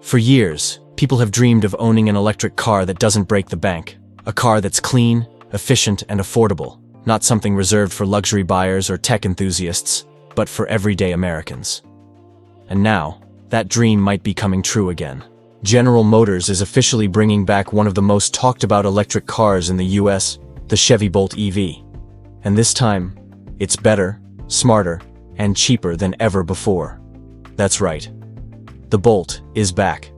For years, people have dreamed of owning an electric car that doesn't break the bank. A car that's clean, efficient, and affordable. Not something reserved for luxury buyers or tech enthusiasts, but for everyday Americans. And now, that dream might be coming true again. General Motors is officially bringing back one of the most talked about electric cars in the US, the Chevy Bolt EV. And this time, it's better, smarter, and cheaper than ever before. That's right. The Bolt is back.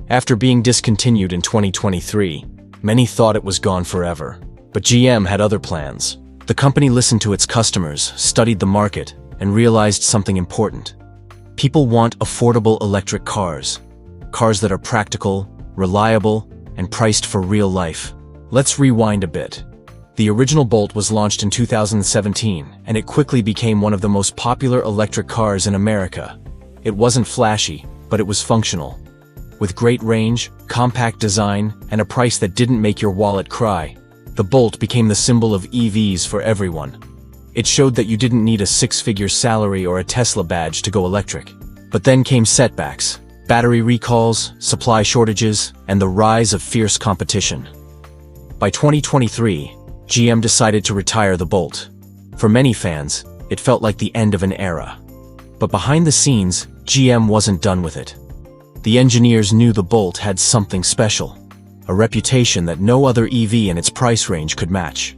After being discontinued in 2023, many thought it was gone forever. But GM had other plans. The company listened to its customers, studied the market, and realized something important. People want affordable electric cars. Cars that are practical, reliable, and priced for real life. Let's rewind a bit. The original Bolt was launched in 2017, and it quickly became one of the most popular electric cars in America. It wasn't flashy, but it was functional. With great range, compact design, and a price that didn't make your wallet cry, the Bolt became the symbol of EVs for everyone. It showed that you didn't need a six-figure salary or a Tesla badge to go electric. But then came setbacks, battery recalls, supply shortages, and the rise of fierce competition. By 2023, GM decided to retire the Bolt. For many fans, it felt like the end of an era. But behind the scenes, GM wasn't done with it. The engineers knew the Bolt had something special, a reputation that no other EV in its price range could match.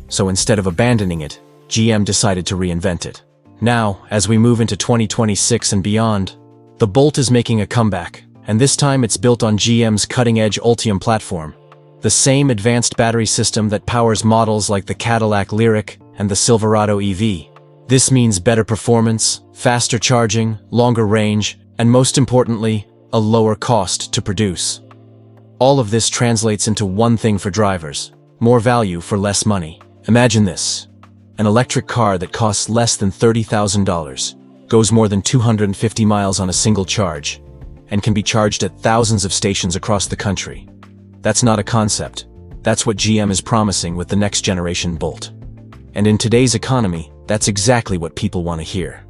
So instead of abandoning it, GM decided to reinvent it. Now, as we move into 2026 and beyond, the Bolt is making a comeback, and this time it's built on GM's cutting-edge Ultium platform, the same advanced battery system that powers models like the Cadillac Lyriq and the Silverado EV. This means better performance, faster charging, longer range, and most importantly, a lower cost to produce. All of this translates into one thing for drivers: more value for less money. Imagine this. An electric car that costs less than $30,000, goes more than 250 miles on a single charge, and can be charged at thousands of stations across the country. That's not a concept. That's what GM is promising with the next generation Bolt. And in today's economy, that's exactly what people want to hear.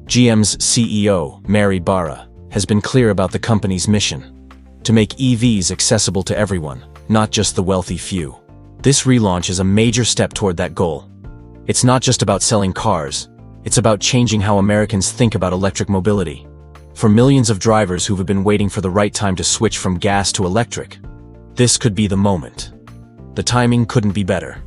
GM's CEO, Mary Barra, has been clear about the company's mission: to make EVs accessible to everyone, not just the wealthy few. This relaunch is a major step toward that goal. It's not just about selling cars, it's about changing how Americans think about electric mobility. For millions of drivers who have been waiting for the right time to switch from gas to electric, this could be the moment. The timing couldn't be better.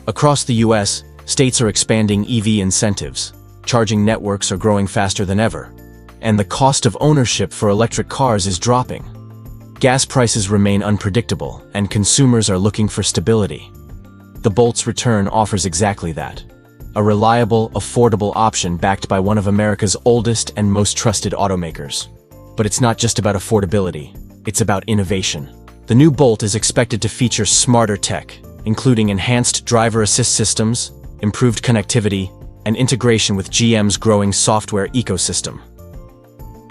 Across the US, states are expanding EV incentives, charging networks are growing faster than ever, and the cost of ownership for electric cars is dropping. Gas prices remain unpredictable, and consumers are looking for stability. The Bolt's return offers exactly that. A reliable, affordable option backed by one of America's oldest and most trusted automakers. But it's not just about affordability, it's about innovation. The new Bolt is expected to feature smarter tech, including enhanced driver assist systems, improved connectivity, and integration with GM's growing software ecosystem.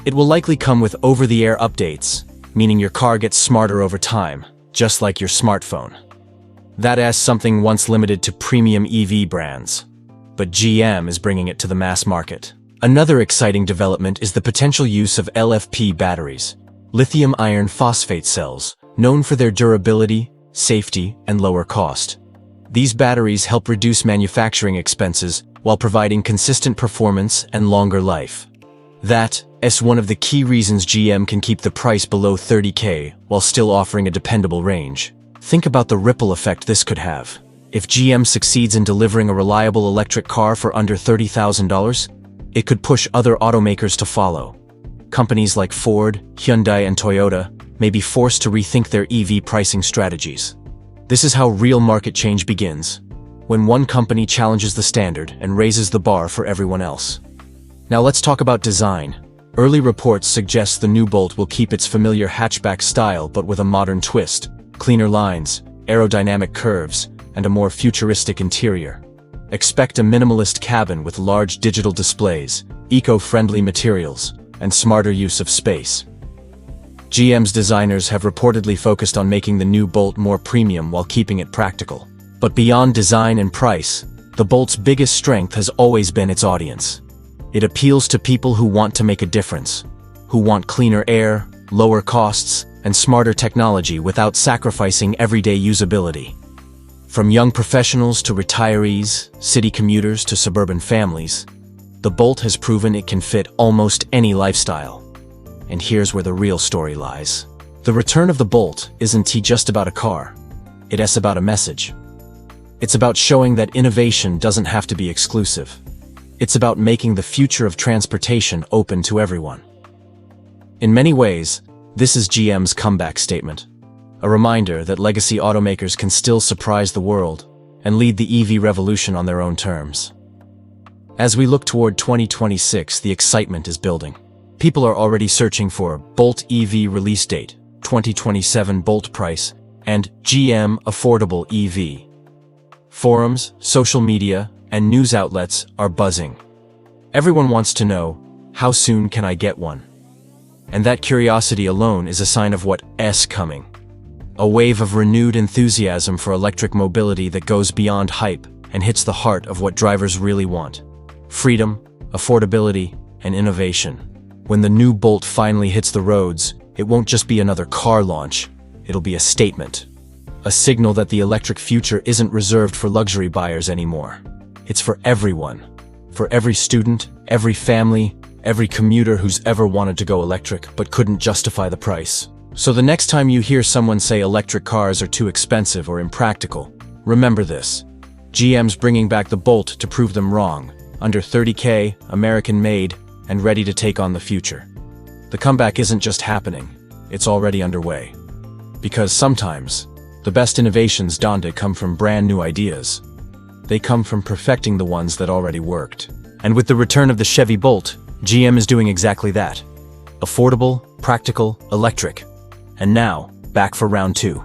It will likely come with over-the-air updates, meaning your car gets smarter over time, just like your smartphone. That's something once limited to premium EV brands. But GM is bringing it to the mass market. Another exciting development is the potential use of LFP batteries, lithium iron phosphate cells, known for their durability, safety, and lower cost. These batteries help reduce manufacturing expenses while providing consistent performance and longer life. That is one of the key reasons GM can keep the price below $30,000 while still offering a dependable range. Think about the ripple effect this could have. If GM succeeds in delivering a reliable electric car for under $30,000, it could push other automakers to follow. Companies like Ford, Hyundai, and Toyota may be forced to rethink their EV pricing strategies. This is how real market change begins, when one company challenges the standard and raises the bar for everyone else. Now let's talk about design. Early reports suggest the new Bolt will keep its familiar hatchback style but with a modern twist, cleaner lines, aerodynamic curves, and a more futuristic interior. Expect a minimalist cabin with large digital displays, eco-friendly materials, and smarter use of space. GM's designers have reportedly focused on making the new Bolt more premium while keeping it practical. But beyond design and price, the Bolt's biggest strength has always been its audience. It appeals to people who want to make a difference, who want cleaner air, lower costs, and smarter technology without sacrificing everyday usability. From young professionals to retirees, city commuters to suburban families, the Bolt has proven it can fit almost any lifestyle. And here's where the real story lies. The return of the Bolt isn't just about a car. It's about a message. It's about showing that innovation doesn't have to be exclusive. It's about making the future of transportation open to everyone. In many ways, this is GM's comeback statement. A reminder that legacy automakers can still surprise the world and lead the EV revolution on their own terms. As we look toward 2026, the excitement is building. People are already searching for Bolt EV release date, 2027 Bolt price, and GM affordable EV. Forums, social media, and news outlets are buzzing. Everyone wants to know, how soon can I get one? And that curiosity alone is a sign of what's coming. A wave of renewed enthusiasm for electric mobility that goes beyond hype and hits the heart of what drivers really want. Freedom, affordability, and innovation. When the new Bolt finally hits the roads, it won't just be another car launch, it'll be a statement. A signal that the electric future isn't reserved for luxury buyers anymore. It's for everyone. For every student, every family, every commuter who's ever wanted to go electric but couldn't justify the price. So the next time you hear someone say electric cars are too expensive or impractical, remember this. GM's bringing back the Bolt to prove them wrong, under $30K, American-made, and ready to take on the future. The comeback isn't just happening, it's already underway. Because sometimes, the best innovations don't come from brand new ideas. They come from perfecting the ones that already worked. And with the return of the Chevy Bolt, GM is doing exactly that. Affordable, practical, electric. And now, back for round 2.